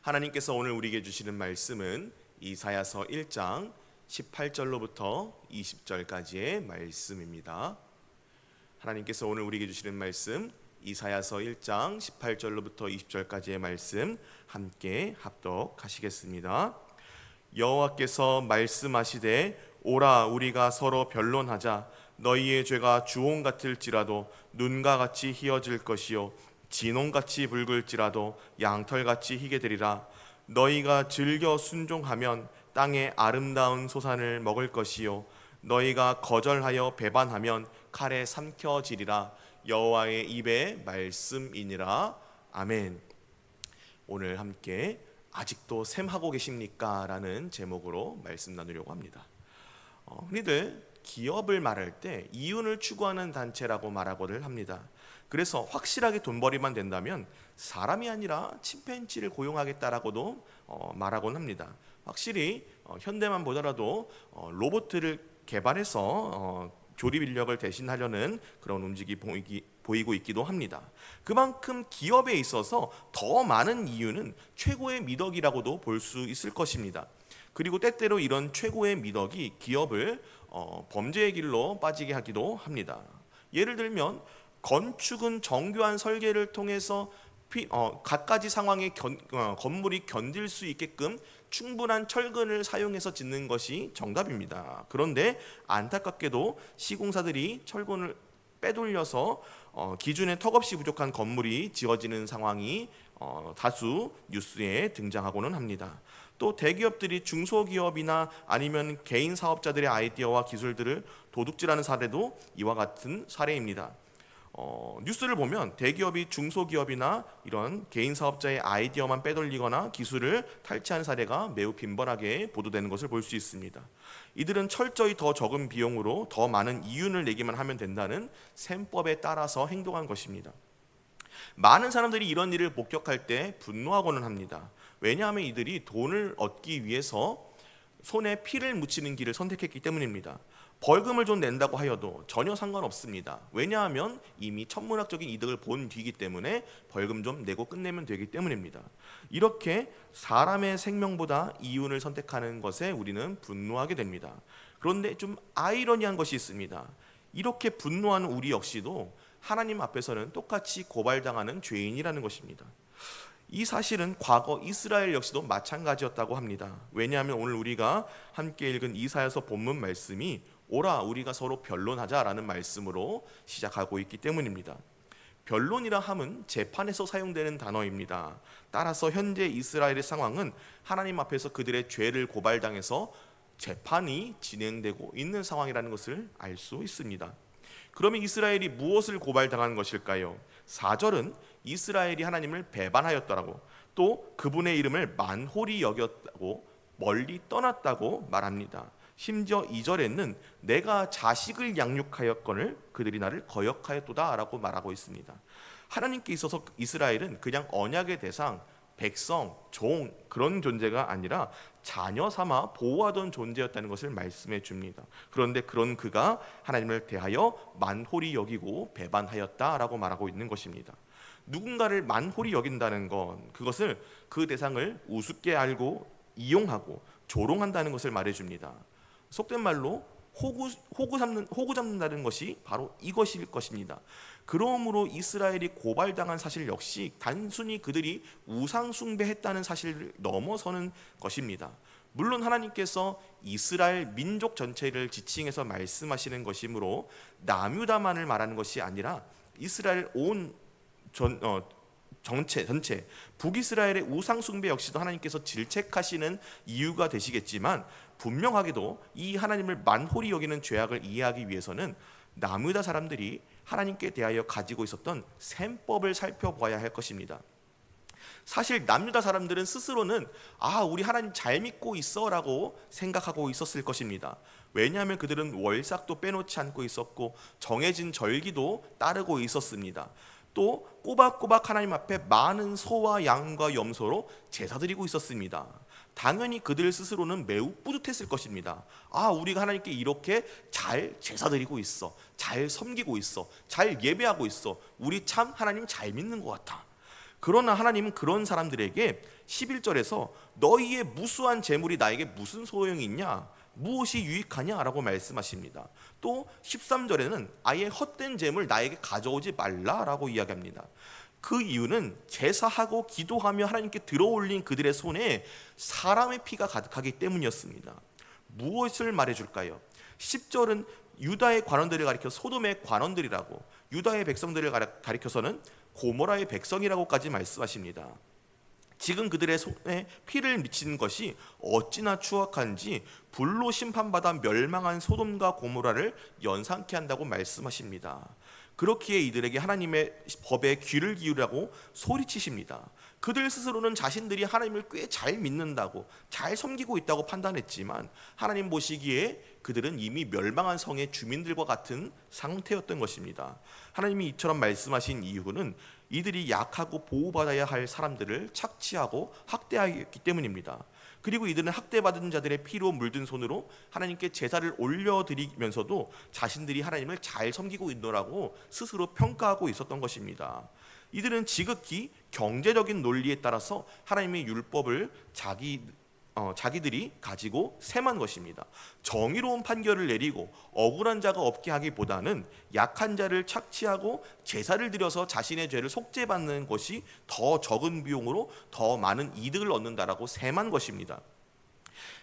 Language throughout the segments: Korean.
하나님께서 오늘 우리에게 주시는 말씀은 이사야서 1장 18절로부터 20절까지의 말씀입니다. 하나님께서 오늘 우리에게 주시는 말씀 이사야서 1장 18절로부터 20절까지의 말씀 함께 합독하시겠습니다. 여호와께서 말씀하시되 오라 우리가 서로 변론하자. 너희의 죄가 주홍 같을지라도 눈과 같이 희어질 것이요 진홍같이 붉을지라도 양털같이 희게 되리라. 너희가 즐겨 순종하면 땅의 아름다운 소산을 먹을 것이요 너희가 거절하여 배반하면 칼에 삼켜지리라. 여호와의 입의 말씀이니라. 아멘. 오늘 함께 아직도 셈하고 계십니까? 라는 제목으로 말씀 나누려고 합니다. 흔히들 기업을 말할 때 이윤을 추구하는 단체라고 말하고를 합니다. 그래서 확실하게 돈벌이만 된다면 사람이 아니라 침팬지를 고용하겠다라고도 말하곤 합니다. 확실히 현대만 보더라도 로봇을 개발해서 조립 인력을 대신하려는 그런 움직임이 보이고 있기도 합니다. 그만큼 기업에 있어서 더 많은 이유는 최고의 미덕이라고도 볼 수 있을 것입니다. 그리고 때때로 이런 최고의 미덕이 기업을 범죄의 길로 빠지게 하기도 합니다. 예를 들면 건축은 정교한 설계를 통해서 갖가지 상황의 건물이 견딜 수 있게끔 충분한 철근을 사용해서 짓는 것이 정답입니다. 그런데 안타깝게도 시공사들이 철근을 빼돌려서 기준에 턱없이 부족한 건물이 지어지는 상황이 다수 뉴스에 등장하고는 합니다. 또 대기업들이 중소기업이나 아니면 개인 사업자들의 아이디어와 기술들을 도둑질하는 사례도 이와 같은 사례입니다. 뉴스를 보면 대기업이 중소기업이나 이런 개인 사업자의 아이디어만 빼돌리거나 기술을 탈취하는 사례가 매우 빈번하게 보도되는 것을 볼 수 있습니다. 이들은 철저히 더 적은 비용으로 더 많은 이윤을 내기만 하면 된다는 셈법에 따라서 행동한 것입니다. 많은 사람들이 이런 일을 목격할 때 분노하고는 합니다. 왜냐하면 이들이 돈을 얻기 위해서 손에 피를 묻히는 길을 선택했기 때문입니다. 벌금을 좀 낸다고 하여도 전혀 상관없습니다. 왜냐하면 이미 천문학적인 이득을 본 뒤이기 때문에 벌금 좀 내고 끝내면 되기 때문입니다. 이렇게 사람의 생명보다 이윤을 선택하는 것에 우리는 분노하게 됩니다. 그런데 좀 아이러니한 것이 있습니다. 이렇게 분노하는 우리 역시도 하나님 앞에서는 똑같이 고발당하는 죄인이라는 것입니다. 이 사실은 과거 이스라엘 역시도 마찬가지였다고 합니다. 왜냐하면 오늘 우리가 함께 읽은 이사야서 본문 말씀이 오라 우리가 서로 변론하자라는 말씀으로 시작하고 있기 때문입니다. 변론이라 함은 재판에서 사용되는 단어입니다. 따라서 현재 이스라엘의 상황은 하나님 앞에서 그들의 죄를 고발당해서 재판이 진행되고 있는 상황이라는 것을 알 수 있습니다. 그러면 이스라엘이 무엇을 고발당한 것일까요? 4절은 이스라엘이 하나님을 배반하였다라고, 또 그분의 이름을 만홀히 여겼다고, 멀리 떠났다고 말합니다. 심지어 2절에는 내가 자식을 양육하였거늘 그들이 나를 거역하였도다 라고 말하고 있습니다. 하나님께 있어서 이스라엘은 그냥 언약의 대상, 백성, 종 그런 존재가 아니라 자녀 삼아 보호하던 존재였다는 것을 말씀해 줍니다. 그런데 그런 그가 하나님을 대하여 만홀히 여기고 배반하였다라고 말하고 있는 것입니다. 누군가를 만홀히 여긴다는 건 그것을 그 대상을 우습게 알고 이용하고 조롱한다는 것을 말해줍니다. 속된 말로 호구 잡는다는 것이 바로 이것일 것입니다. 그러므로 이스라엘이 고발당한 사실 역시 단순히 그들이 우상 숭배했다는 사실을 넘어서는 것입니다. 물론 하나님께서 이스라엘 민족 전체를 지칭해서 말씀하시는 것이므로 남유다만을 말하는 것이 아니라 이스라엘 온 전체 북이스라엘의 우상 숭배 역시도 하나님께서 질책하시는 이유가 되시겠지만 분명하게도 이 하나님을 만홀히 여기는 죄악을 이해하기 위해서는 남유다 사람들이 하나님께 대하여 가지고 있었던 셈법을 살펴봐야 할 것입니다. 사실 남유다 사람들은 스스로는 우리 하나님 잘 믿고 있어 라고 생각하고 있었을 것입니다. 왜냐하면 그들은 월삭도 빼놓지 않고 있었고 정해진 절기도 따르고 있었습니다. 또 꼬박꼬박 하나님 앞에 많은 소와 양과 염소로 제사 드리고 있었습니다. 당연히 그들 스스로는 매우 뿌듯했을 것입니다. 우리가 하나님께 이렇게 잘 제사 드리고 있어, 잘 섬기고 있어, 잘 예배하고 있어, 우리 참 하나님 잘 믿는 것 같아. 그러나 하나님은 그런 사람들에게 11절에서 너희의 무수한 재물이 나에게 무슨 소용이 있냐, 무엇이 유익하냐라고 말씀하십니다. 또 13절에는 아예 헛된 재물 나에게 가져오지 말라라고 이야기합니다. 그 이유는 제사하고 기도하며 하나님께 들어올린 그들의 손에 사람의 피가 가득하기 때문이었습니다. 무엇을 말해줄까요? 10절은 유다의 관원들을 가리켜 소돔의 관원들이라고, 유다의 백성들을 가리켜서는 고모라의 백성이라고까지 말씀하십니다. 지금 그들의 손에 피를 미치는 것이 어찌나 추악한지 불로 심판받아 멸망한 소돔과 고모라를 연상케 한다고 말씀하십니다. 그렇기에 이들에게 하나님의 법에 귀를 기울이라고 소리치십니다. 그들 스스로는 자신들이 하나님을 꽤 잘 믿는다고, 잘 섬기고 있다고 판단했지만 하나님 보시기에 그들은 이미 멸망한 성의 주민들과 같은 상태였던 것입니다. 하나님이 이처럼 말씀하신 이유는 이들이 약하고 보호받아야 할 사람들을 착취하고 학대하였기 때문입니다. 그리고 이들은 학대받은 자들의 피로 물든 손으로 하나님께 제사를 올려드리면서도 자신들이 하나님을 잘 섬기고 있노라고 스스로 평가하고 있었던 것입니다. 이들은 지극히 경제적인 논리에 따라서 하나님의 율법을 자기들이 가지고 셈한 것입니다. 정의로운 판결을 내리고 억울한 자가 없게 하기보다는 약한 자를 착취하고 제사를 드려서 자신의 죄를 속죄받는 것이 더 적은 비용으로 더 많은 이득을 얻는다라고 셈한 것입니다.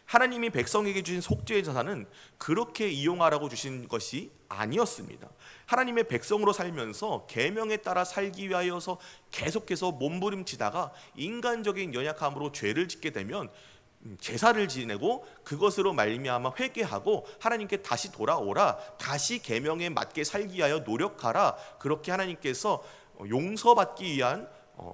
하나님이 백성에게 주신 속죄의 제사는 그렇게 이용하라고 주신 것이 아니었습니다. 하나님의 백성으로 살면서 계명에 따라 살기 위하여서 계속해서 몸부림치다가 인간적인 연약함으로 죄를 짓게 되면 제사를 지내고 그것으로 말미암아 회개하고 하나님께 다시 돌아오라, 다시 계명에 맞게 살기 위하여 노력하라, 그렇게 하나님께서 용서받기 위한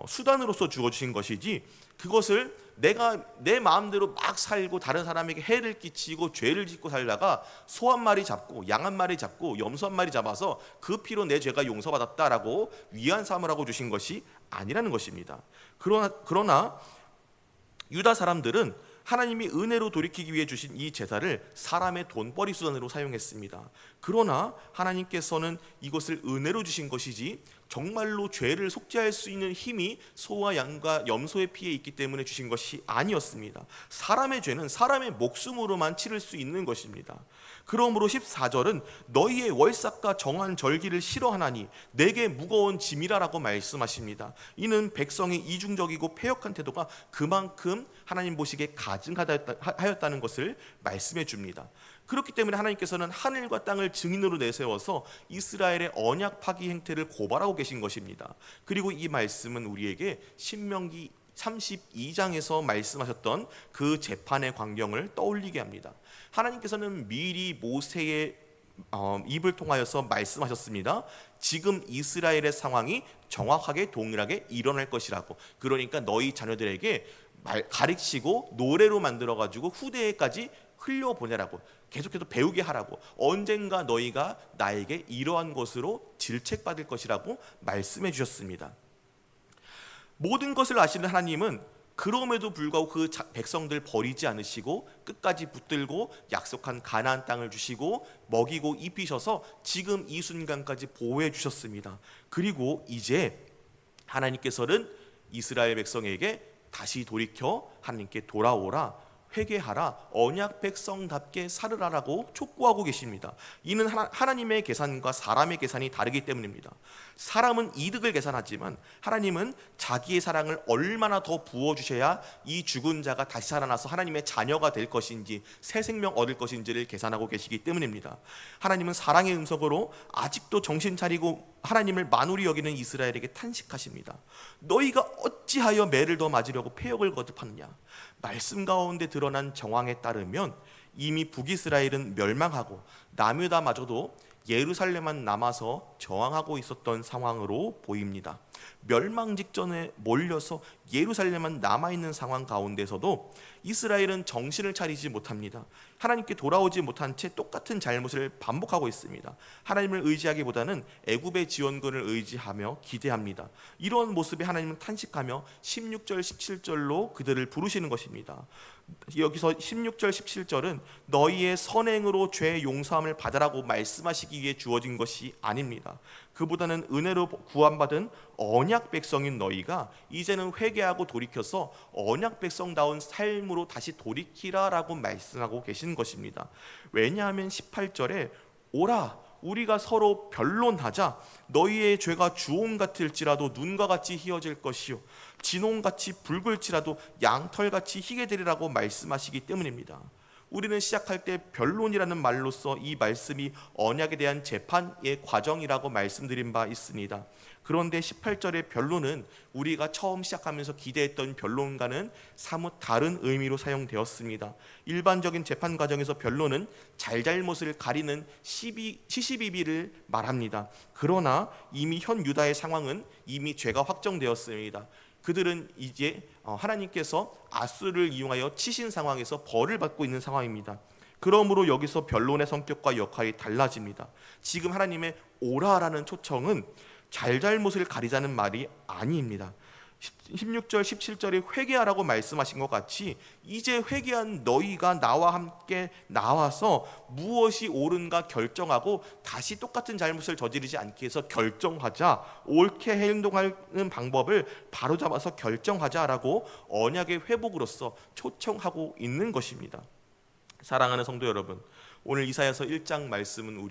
수단으로서 주어주신 것이지, 그것을 내가 내 마음대로 막 살고 다른 사람에게 해를 끼치고 죄를 짓고 살다가 소 한 마리 잡고 양 한 마리 잡고 염소 한 마리 잡아서 그 피로 내 죄가 용서받았다라고 위안 삼으라고 주신 것이 아니라는 것입니다. 그러나 유다 사람들은 하나님이 은혜로 돌이키기 위해 주신 이 제사를 사람의 돈벌이 수단으로 사용했습니다. 그러나 하나님께서는 이것을 은혜로 주신 것이지 정말로 죄를 속죄할 수 있는 힘이 소와 양과 염소의 피에 있기 때문에 주신 것이 아니었습니다. 사람의 죄는 사람의 목숨으로만 치를 수 있는 것입니다. 그러므로 14절은 너희의 월삭과 정한 절기를 싫어하나니 내게 무거운 짐이라라고 말씀하십니다. 이는 백성의 이중적이고 패역한 태도가 그만큼 하나님 보시기에 가증하였다는 것을 말씀해 줍니다. 그렇기 때문에 하나님께서는 하늘과 땅을 증인으로 내세워서 이스라엘의 언약 파기 행태를 고발하고 계신 것입니다. 그리고 이 말씀은 우리에게 신명기 32장에서 말씀하셨던 그 재판의 광경을 떠올리게 합니다. 하나님께서는 미리 모세의 입을 통하여서 말씀하셨습니다. 지금 이스라엘의 상황이 정확하게 동일하게 일어날 것이라고. 그러니까 너희 자녀들에게 가르치고 노래로 만들어가지고 후대에까지 흘려보내라고, 계속해서 배우게 하라고, 언젠가 너희가 나에게 이러한 것으로 질책받을 것이라고 말씀해 주셨습니다. 모든 것을 아시는 하나님은 그럼에도 불구하고 그 백성들 버리지 않으시고 끝까지 붙들고 약속한 가나안 땅을 주시고 먹이고 입히셔서 지금 이 순간까지 보호해 주셨습니다. 그리고 이제 하나님께서는 이스라엘 백성에게 다시 돌이켜 하나님께 돌아오라, 회개하라, 언약 백성답게 살으라라고 촉구하고 계십니다. 이는 하나님의 계산과 사람의 계산이 다르기 때문입니다. 사람은 이득을 계산하지만 하나님은 자기의 사랑을 얼마나 더 부어주셔야 이 죽은 자가 다시 살아나서 하나님의 자녀가 될 것인지 새 생명 얻을 것인지를 계산하고 계시기 때문입니다. 하나님은 사랑의 음성으로 아직도 정신 차리고 하나님을 만우리 여기는 이스라엘에게 탄식하십니다. 너희가 어찌하여 매를 더 맞으려고 패역을 거듭하느냐. 말씀 가운데 드러난 정황에 따르면 이미 북이스라엘은 멸망하고 남유다마저도 예루살렘만 남아서 저항하고 있었던 상황으로 보입니다. 멸망 직전에 몰려서 예루살렘만 남아있는 상황 가운데서도 이스라엘은 정신을 차리지 못합니다. 하나님께 돌아오지 못한 채 똑같은 잘못을 반복하고 있습니다. 하나님을 의지하기보다는 애굽의 지원군을 의지하며 기대합니다. 이런 모습에 하나님은 탄식하며 16절 17절로 그들을 부르시는 것입니다. 여기서 16절 17절은 너희의 선행으로 죄 용서함을 받으라고 말씀하시기 위해 주어진 것이 아닙니다. 그보다는 은혜로 구원받은 언약 언약 백성인 너희가 이제는 회개하고 돌이켜서 언약 백성다운 삶으로 다시 돌이키라라고 말씀하고 계신 것입니다. 왜냐하면 18절에 오라 우리가 서로 변론하자. 너희의 죄가 주홍 같을지라도 눈과 같이 희어질 것이요 진홍같이 붉을지라도 양털같이 희게 되리라고 말씀하시기 때문입니다. 우리는 시작할 때 변론이라는 말로써 이 말씀이 언약에 대한 재판의 과정이라고 말씀드린 바 있습니다. 그런데 18절의 변론은 우리가 처음 시작하면서 기대했던 변론과는 사뭇 다른 의미로 사용되었습니다. 일반적인 재판 과정에서 변론은 잘잘못을 가리는 시시비비를 말합니다. 그러나 이미 현 유다의 상황은 이미 죄가 확정되었습니다. 그들은 이제 하나님께서 아수를 이용하여 치신 상황에서 벌을 받고 있는 상황입니다. 그러므로 여기서 변론의 성격과 역할이 달라집니다. 지금 하나님의 오라라는 초청은 잘잘못을 가리자는 말이 아닙니다. 16절 17절에 회개하라고 말씀하신 것 같이 이제 회개한 너희가 나와 함께 나와서 무엇이 옳은가 결정하고 다시 똑같은 잘못을 저지르지 않게 해서 결정하자. 옳게 행동하는 방법을 바로잡아서 결정하자라고 언약의 회복으로서 초청하고 있는 것입니다. 사랑하는 성도 여러분, 오늘 이사야서 1장 말씀은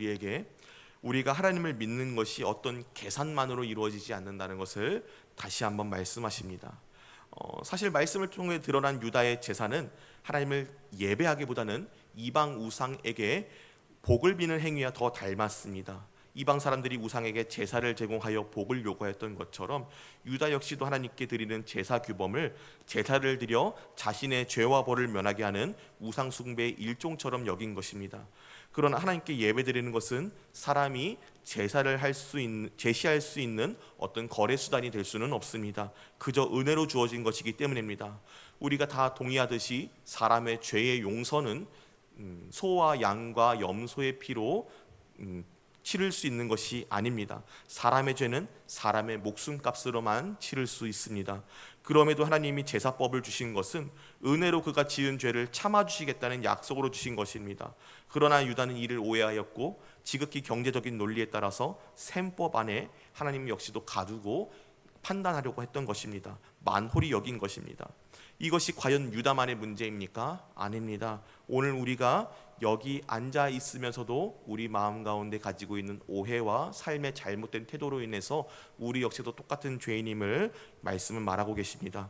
우리가 하나님을 믿는 것이 어떤 계산만으로 이루어지지 않는다는 것을 다시 한번 말씀하십니다. 사실 말씀을 통해 드러난 유다의 제사는 하나님을 예배하기보다는 이방 우상에게 복을 비는 행위와 더 닮았습니다. 이방 사람들이 우상에게 제사를 제공하여 복을 요구했던 것처럼 유다 역시도 하나님께 드리는 제사 규범을 제사를 드려 자신의 죄와 벌을 면하게 하는 우상 숭배의 일종처럼 여긴 것입니다. 그러나 하나님께 예배드리는 것은 사람이 제사를 제시할 수 있는 어떤 거래 수단이 될 수는 없습니다. 그저 은혜로 주어진 것이기 때문입니다. 우리가 다 동의하듯이 사람의 죄의 용서는 소와 양과 염소의 피로 치를 수 있는 것이 아닙니다. 사람의 죄는 사람의 목숨값으로만 치를 수 있습니다. 그럼에도 하나님이 제사법을 주신 것은 은혜로 그가 지은 죄를 참아주시겠다는 약속으로 주신 것입니다. 그러나 유다는 이를 오해하였고 지극히 경제적인 논리에 따라서 셈법 안에 하나님 역시도 가두고 판단하려고 했던 것입니다. 만홀히 여긴 것입니다. 이것이 과연 유다만의 문제입니까? 아닙니다. 오늘 우리가 여기 앉아 있으면서도 우리 마음 가운데 가지고 있는 오해와 삶의 잘못된 태도로 인해서 우리 역시도 똑같은 죄인임을 말씀은 말하고 계십니다.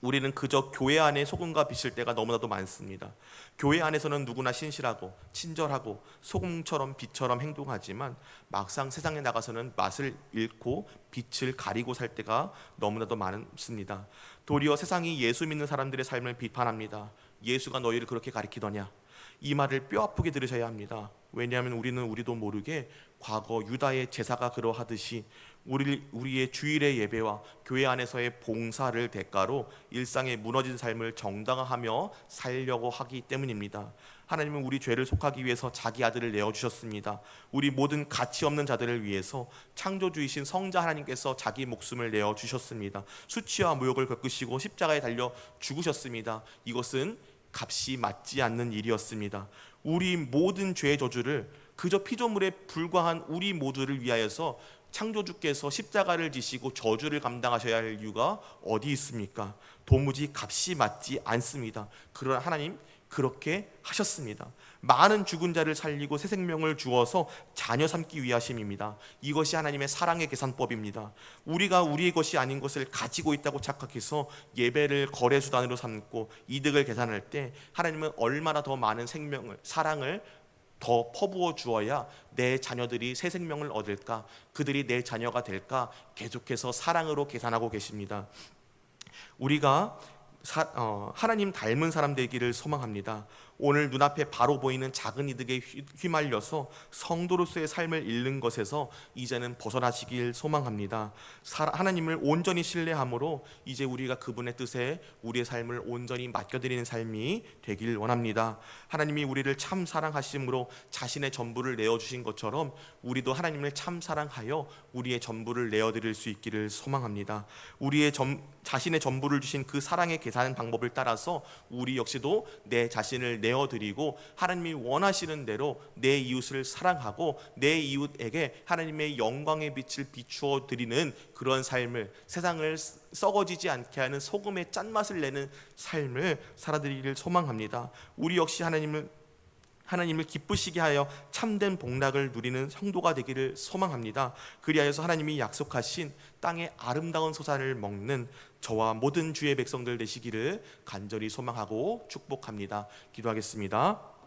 우리는 그저 교회 안에 소금과 빛일 때가 너무나도 많습니다. 교회 안에서는 누구나 신실하고 친절하고 소금처럼 빛처럼 행동하지만 막상 세상에 나가서는 맛을 잃고 빛을 가리고 살 때가 너무나도 많습니다. 도리어 세상이 예수 믿는 사람들의 삶을 비판합니다. 예수가 너희를 그렇게 가리키더냐? 이 말을 뼈아프게 들으셔야 합니다. 왜냐하면 우리도 모르게 과거 유다의 제사가 그러하듯이 우리의 주일의 예배와 교회 안에서의 봉사를 대가로 일상의 무너진 삶을 정당화하며 살려고 하기 때문입니다. 하나님은 우리 죄를 속하기 위해서 자기 아들을 내어주셨습니다. 우리 모든 가치 없는 자들을 위해서 창조주이신 성자 하나님께서 자기 목숨을 내어주셨습니다. 수치와 모욕을 겪으시고 십자가에 달려 죽으셨습니다. 이것은 값이 맞지 않는 일이었습니다. 우리 모든 죄의 저주를 그저 피조물에 불과한 우리 모두를 위하여서 창조주께서 십자가를 지시고 저주를 감당하셔야 할 이유가 어디 있습니까? 도무지 값이 맞지 않습니다. 그러나 하나님 그렇게 하셨습니다. 많은 죽은 자를 살리고 새 생명을 주어서 자녀 삼기 위하심입니다. 이것이 하나님의 사랑의 계산법입니다. 우리가 우리의 것이 아닌 것을 가지고 있다고 착각해서 예배를 거래 수단으로 삼고 이득을 계산할 때 하나님은 얼마나 더 많은 생명을, 사랑을 더 퍼부어 주어야 내 자녀들이 새 생명을 얻을까, 그들이 내 자녀가 될까 계속해서 사랑으로 계산하고 계십니다. 우리가 하나님 닮은 사람 되기를 소망합니다. 오늘 눈앞에 바로 보이는 작은 이득에 휘말려서 성도로서의 삶을 잃는 것에서 이제는 벗어나시길 소망합니다. 하나님을 온전히 신뢰함으로 이제 우리가 그분의 뜻에 우리의 삶을 온전히 맡겨드리는 삶이 되길 원합니다. 하나님이 우리를 참 사랑하심으로 자신의 전부를 내어주신 것처럼 우리도 하나님을 참 사랑하여 우리의 전부를 내어드릴 수 있기를 소망합니다. 자신의 전부를 주신 그 사랑의 계산 방법을 따라서 우리 역시도 내 자신을 내어드리고 하나님이 원하시는 대로 내 이웃을 사랑하고 내 이웃에게 하나님의 영광의 빛을 비추어 드리는 그런 삶을, 세상을 썩어지지 않게 하는 소금의 짠맛을 내는 삶을 살아드리기를 소망합니다. 우리 역시 하나님을 기쁘시게 하여 참된 복락을 누리는 성도가 되기를 소망합니다. 그리하여서 하나님이 약속하신 땅의 아름다운 소산을 먹는 저와 모든 주의 백성들 되시기를 간절히 소망하고 축복합니다. 기도하겠습니다.